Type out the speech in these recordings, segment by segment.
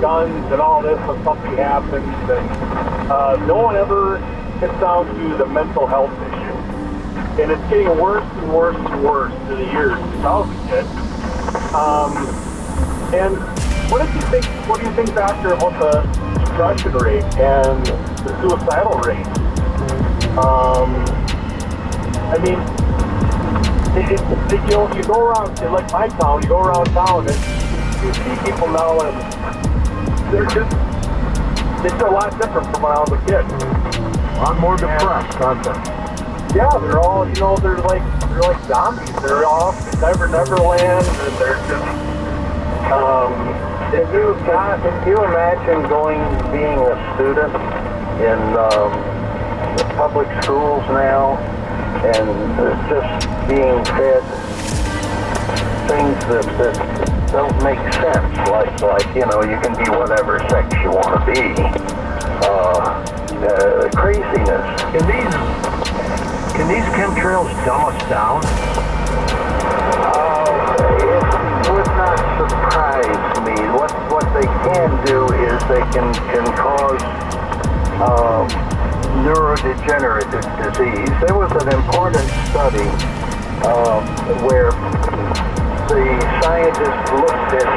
guns and all this when something happens, and no one ever gets down to the mental health issue. And it's getting worse and worse and worse through the years since I was a kid. And what do you think, Doctor, about the depression rate and the suicidal rate? I mean, you go around, like my town, you go around town and you see people now and it's a lot different from when I was a kid. A lot more depressed, aren't they? Yeah, they're all, they're like zombies. They're off Neverland, and they're just, Can you imagine being a student in public schools now and just being fed things that don't make sense, like you can be whatever sex you want to be. Craziness. Can these chemtrails dumb us down? It would not surprise me. What they can do is they can cause neurodegenerative disease. There was an important study where the scientists looked at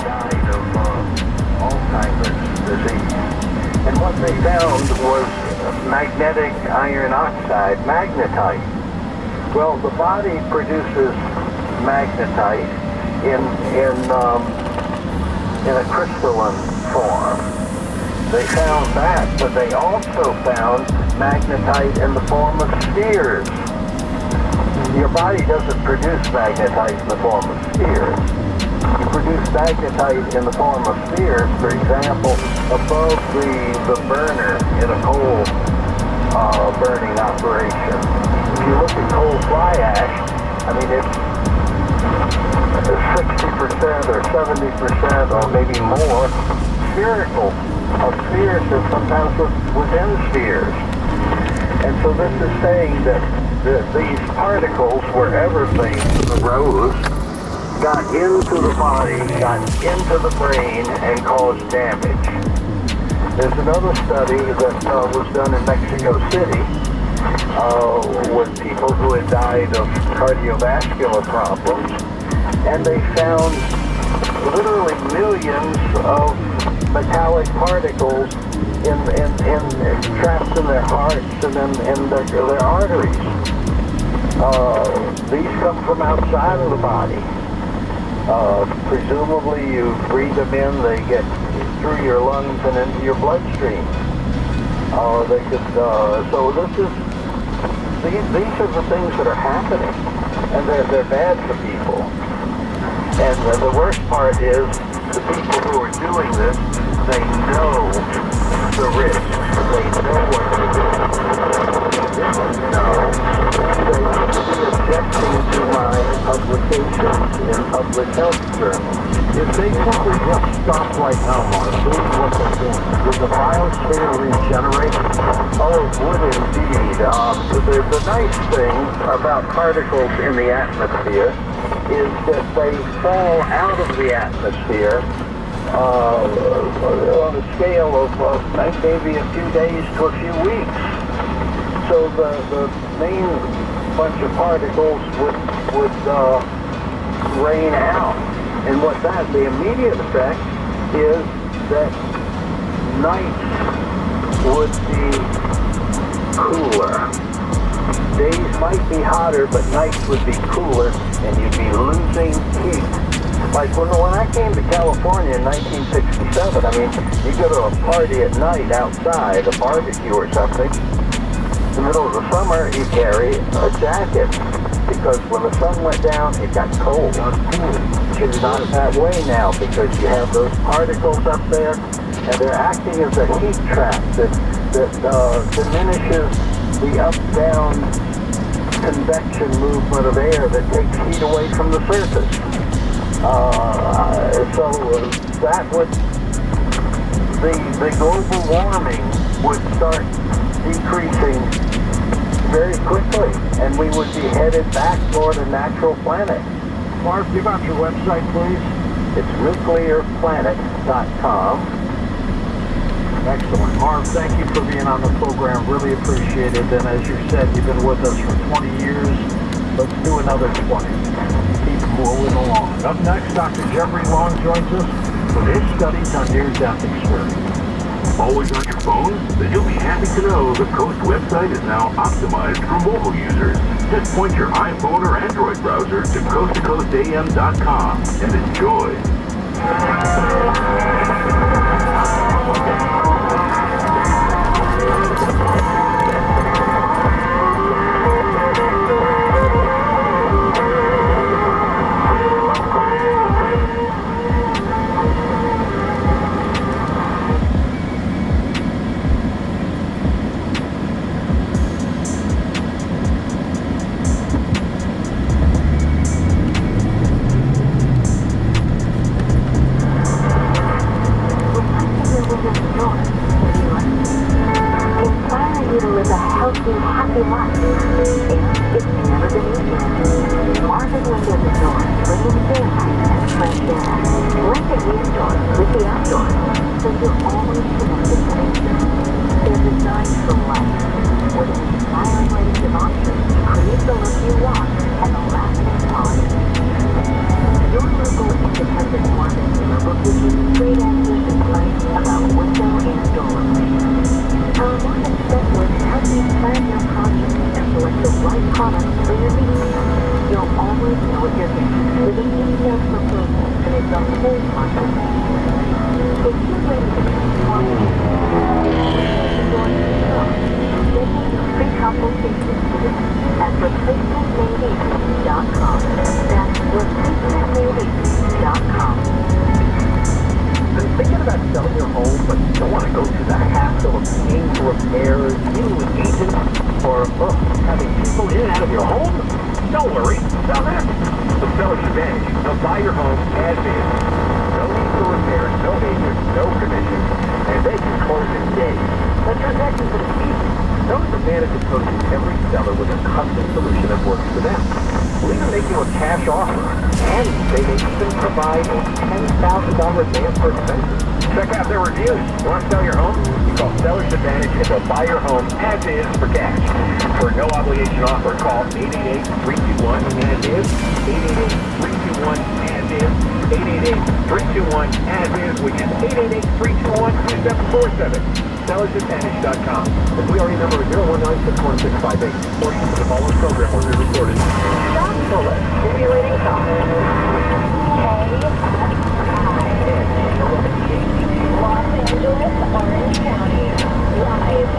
died of Alzheimer's disease. And what they found was magnetic iron oxide, magnetite. Well, the body produces magnetite in a crystalline form. They found that, but they also found magnetite in the form of spheres. Your body doesn't produce magnetite in the form of spheres. You produce magnetite in the form of spheres, for example, above the burner in a coal burning operation. If you look at coal fly ash, I mean, it's 60% or 70% or maybe more spherical, of spheres and sometimes within spheres. And so this is saying that these particles, wherever they arose, got into the body, got into the brain, and caused damage. There's another study that was done in Mexico City with people who had died of cardiovascular problems, and they found literally millions of metallic particles trapped in their hearts and in their arteries. These come from outside of the body. Presumably you breathe them in, they get through your lungs and into your bloodstream. They could, so these are the things that are happening, and they're bad for people. And the worst part is the people who are doing this, they know the risks. They know what they're doing. They would be objecting to my publications in public health journals. If they simply just stop right now, Mark, doing what they're doing, would the biosphere regenerate? Oh, it would indeed. The nice thing about particles in the atmosphere is that they fall out of the atmosphere on a scale of maybe a few days to a few weeks. So the main bunch of particles would rain out. And the immediate effect is that nights would be cooler. Days might be hotter, but nights would be cooler, and you'd be losing heat. Like when I came to California in 1967, I mean, you go to a party at night outside, a barbecue or something. In the middle of the summer, you carry a jacket, because when the sun went down, it got cold. It's not that way now, because you have those particles up there, and they're acting as a heat trap that diminishes the up-down convection movement of air that takes heat away from the surface. So that would, the global warming would start decreasing very quickly, and we would be headed back toward a natural planet. Mark, give out your website, please. It's nuclearplanet.com. Excellent. Marv, thank you for being on the program. Really appreciate it. And as you said, you've been with us for 20 years. Let's do another 20. Keep moving along. Up next, Dr. Jeffrey Long joins us with his studies on near-death experience. Always on your phone? Then you'll be happy to know the Coast website is now optimized for mobile users. Just point your iPhone or Android browser to coasttocoastam.com and enjoy. Check out their reviews. Want to sell your home? You call Seller's Advantage and they'll buy your home as is for cash. For a no obligation offer, call 888-321-AS-IS, 888-321-AS-IS, 888-321-AS-IS, which is 888-321-2747. SellersAdvantage.com. The PRE number is 019-61658. Portions of the following program will be recorded. John Fuller, simulating talk. Los Angeles, Orange County, live.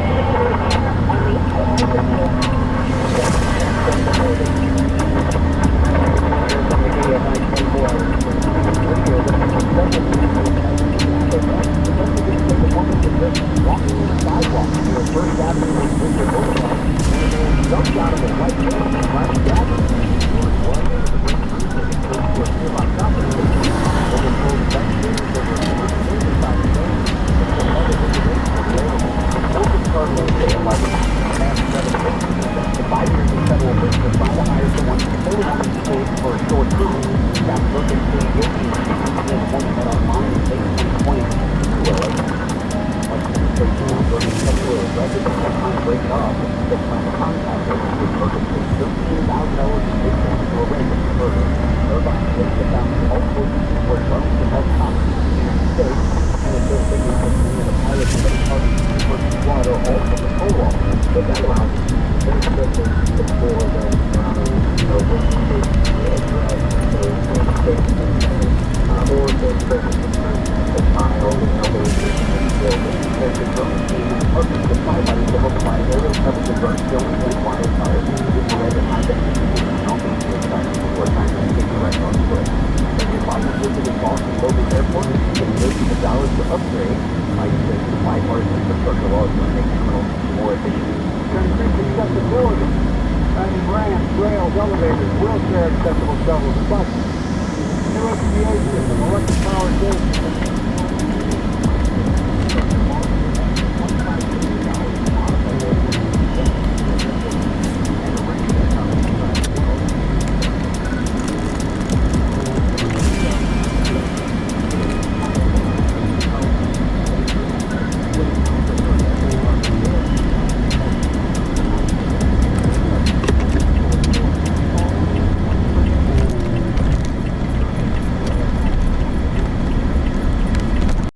Ramps, rails, elevators, wheelchair accessible shovels, buses, new HVAC